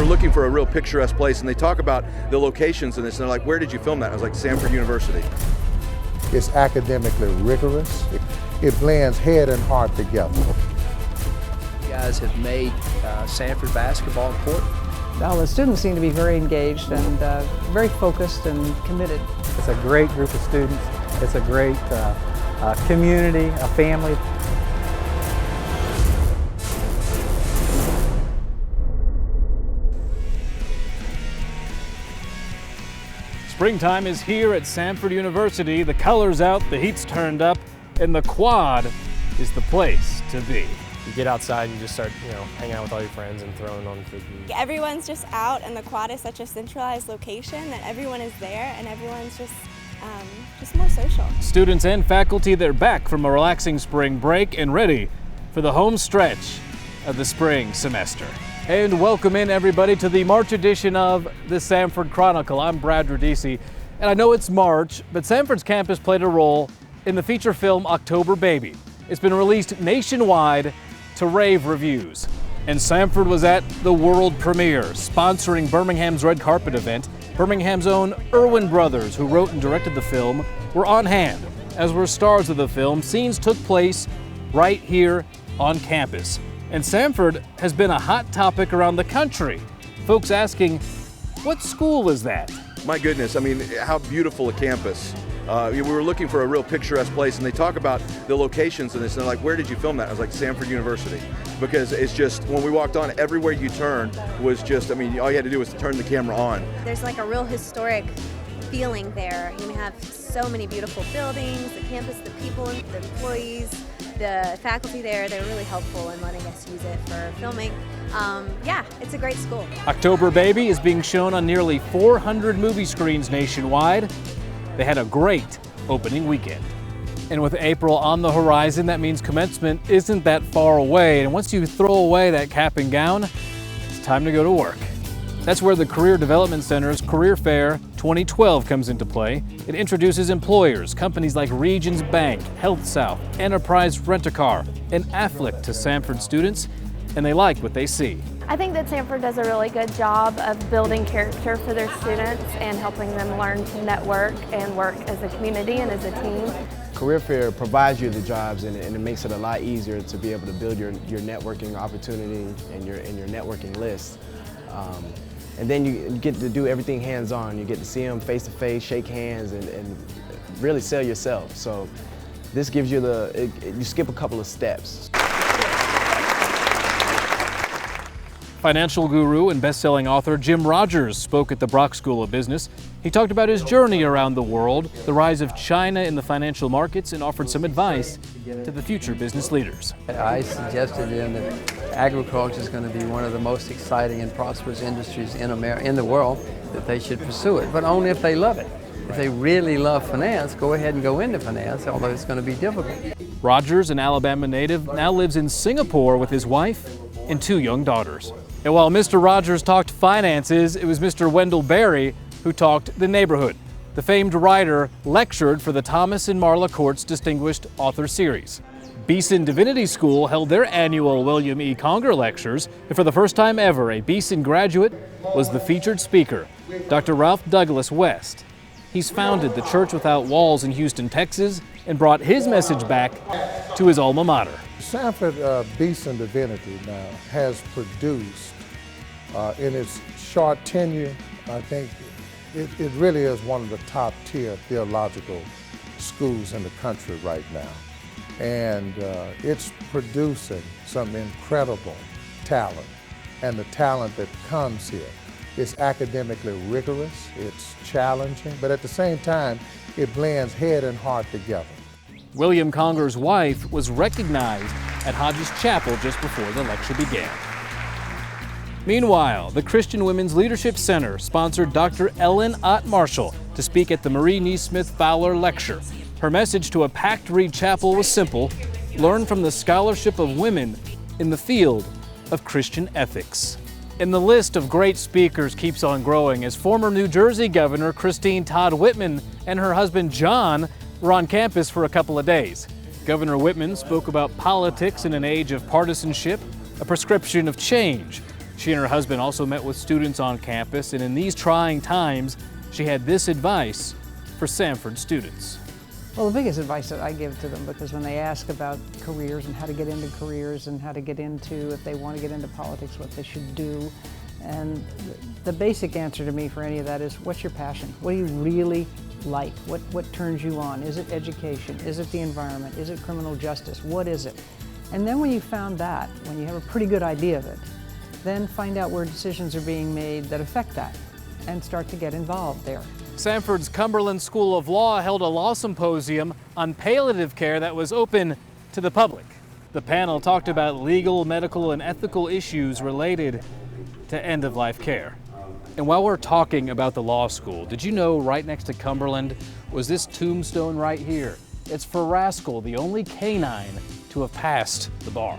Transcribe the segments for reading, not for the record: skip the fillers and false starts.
were looking for a real picturesque place, and they talk about the locations in this, and they're like, where did you film that? I was like, Samford University. It's academically rigorous. It blends head and heart together. You guys have made Sanford basketball important. Well, the students seem to be very engaged and very focused and committed. It's a great group of students. It's a great community, a family. Springtime is here at Samford University. The color's out, the heat's turned up, and the quad is the place to be. You get outside and you just start, hanging out with all your friends and throwing on frisbees. Everyone's just out, and the quad is such a centralized location that everyone is there, and everyone's just more social. Students and faculty, they're back from a relaxing spring break and ready for the home stretch of the spring semester. And welcome in everybody to the March edition of the Samford Chronicle. I'm Brad Radisi, and I know it's March, but Samford's campus played a role in the feature film October Baby. It's been released nationwide to rave reviews. And Samford was at the world premiere, sponsoring Birmingham's red carpet event. Birmingham's own Irwin brothers, who wrote and directed the film, were on hand, as were stars of the film. Scenes took place right here on campus. And Samford has been a hot topic around the country. Folks asking, what school is that? My goodness, I mean, how beautiful a campus. We were looking for a real picturesque place, and they talk about the locations in this, and they're like, where did you film that? I was like, Samford University. Because it's just, when we walked on, everywhere you turn was just, I mean, all you had to do was turn the camera on. There's like a real historic feeling there. You have so many beautiful buildings, the campus, the people, the employees, the faculty there. They're really helpful in letting us use it for filming. Yeah, it's a great school. October Baby is being shown on nearly 400 movie screens nationwide. They had a great opening weekend. And with April on the horizon, that means commencement isn't that far away. And once you throw away that cap and gown, it's time to go to work. That's where the Career Development Center's Career Fair 2012 comes into play. It introduces employers, companies like Regions Bank, Health South, Enterprise Rent-A-Car, and Affleck to Samford students, and they like what they see. I think that Samford does a really good job of building character for their students and helping them learn to network and work as a community and as a team. Career Fair provides you the jobs, and it makes it a lot easier to be able to build your networking opportunity and your networking list. And then you get to do everything hands-on. You get to see them face-to-face, shake hands, and really sell yourself. So this gives you you skip a couple of steps. Financial guru and best-selling author Jim Rogers spoke at the Brock School of Business. He talked about his journey around the world, the rise of China in the financial markets, and offered some advice to the future business leaders. I suggested to them that agriculture is going to be one of the most exciting and prosperous industries in the world, that they should pursue it, but only if they love it. If they really love finance, go ahead and go into finance, although it's going to be difficult. Rogers, an Alabama native, now lives in Singapore with his wife and 2 young daughters. And while Mr. Rogers talked finances, it was Mr. Wendell Berry who talked the neighborhood. The famed writer lectured for the Thomas and Marla Courts Distinguished Author Series. Beeson Divinity School held their annual William E. Conger Lectures, and for the first time ever, a Beeson graduate was the featured speaker, Dr. Ralph Douglas West. He's founded the Church Without Walls in Houston, Texas, and brought his message back to his alma mater. Samford Beeson Divinity now has produced, in its short tenure, I think it really is one of the top tier theological schools in the country right now. And it's producing some incredible talent. And the talent that comes here is academically rigorous, it's challenging, but at the same time, it blends head and heart together. William Conger's wife was recognized at Hodges Chapel just before the lecture began. Meanwhile, the Christian Women's Leadership Center sponsored Dr. Ellen Ott Marshall to speak at the Marie Neesmith Fowler Lecture. Her message to a packed Reed Chapel was simple: learn from the scholarship of women in the field of Christian ethics. And the list of great speakers keeps on growing as former New Jersey Governor Christine Todd Whitman and her husband John were on campus for a couple of days. Governor Whitman spoke about politics in an age of partisanship, a prescription of change. She and her husband also met with students on campus, and in these trying times, she had this advice for Samford students. Well, the biggest advice that I give to them, because when they ask about careers and how to get into careers and how to get into, if they want to get into politics, what they should do, and the basic answer to me for any of that is, what's your passion? What do you really like? What turns you on? Is it education? Is it the environment? Is it criminal justice? What is it? And then when you found that, when you have a pretty good idea of it, then find out where decisions are being made that affect that and start to get involved there. Samford's Cumberland School of Law held a law symposium on palliative care that was open to the public. The panel talked about legal, medical, and ethical issues related to end-of-life care. And while we're talking about the law school, did you know right next to Cumberland was this tombstone right here? It's for Rascal, the only canine to have passed the bar.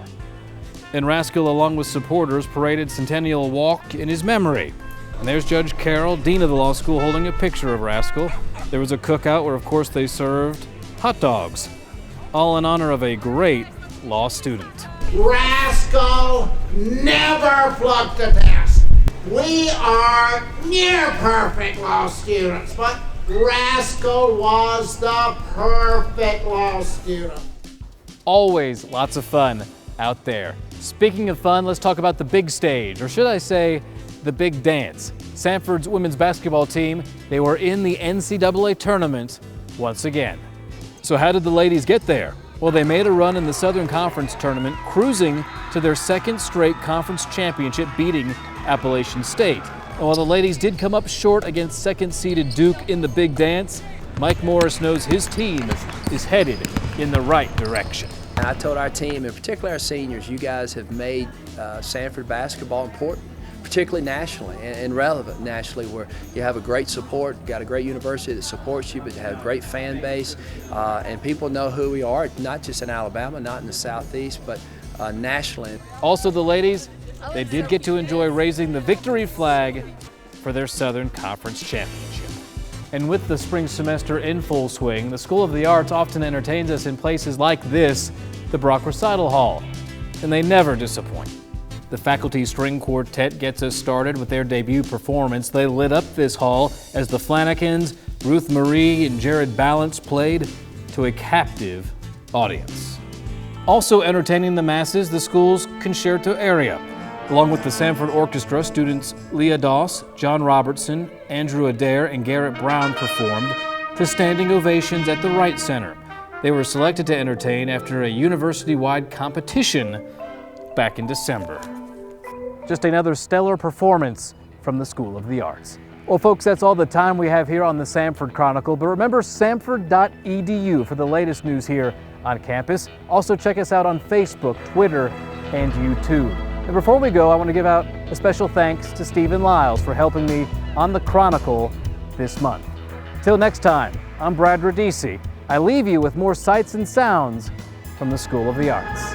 And Rascal, along with supporters, paraded Centennial Walk in his memory. And there's Judge Carroll, dean of the law school, holding a picture of Rascal. There was a cookout where, of course, they served hot dogs, all in honor of a great law student. Rascal never flunked a test. We are near perfect law students, but Rascal was the perfect law student. Always lots of fun out there. Speaking of fun, let's talk about the big stage, or should I say, the big dance. Samford's women's basketball team, they were in the NCAA tournament once again. So how did the ladies get there? Well, they made a run in the Southern Conference tournament, cruising to their second straight conference championship, beating Appalachian State. And while the ladies did come up short against second-seeded Duke in the big dance, Mike Morris knows his team is headed in the right direction. And I told our team, and particularly our seniors, you guys have made Samford basketball important, particularly nationally and relevant nationally, where you have a great support, got a great university that supports you, but you have a great fan base, and people know who we are, not just in Alabama, not in the Southeast, but nationally. Also, the ladies, they did get to enjoy raising the victory flag for their Southern Conference championship. And with the spring semester in full swing, the School of the Arts often entertains us in places like this, the Brock Recital Hall, and they never disappoint. The faculty string quartet gets us started with their debut performance. They lit up this hall as the Flanagans, Ruth Marie, and Jared Balance played to a captive audience. Also entertaining the masses, the school's concerto area. Along with the Samford Orchestra, students Leah Doss, John Robertson, Andrew Adair, and Garrett Brown performed to standing ovations at the Wright Center. They were selected to entertain after a university-wide competition back in December. Just another stellar performance from the School of the Arts. Well, folks, that's all the time we have here on the Samford Chronicle, but remember samford.edu for the latest news here on campus. Also check us out on Facebook, Twitter, and YouTube. And before we go, I want to give out a special thanks to Stephen Lyles for helping me on the Chronicle this month. Till next time, I'm Brad Radisi. I leave you with more sights and sounds from the School of the Arts.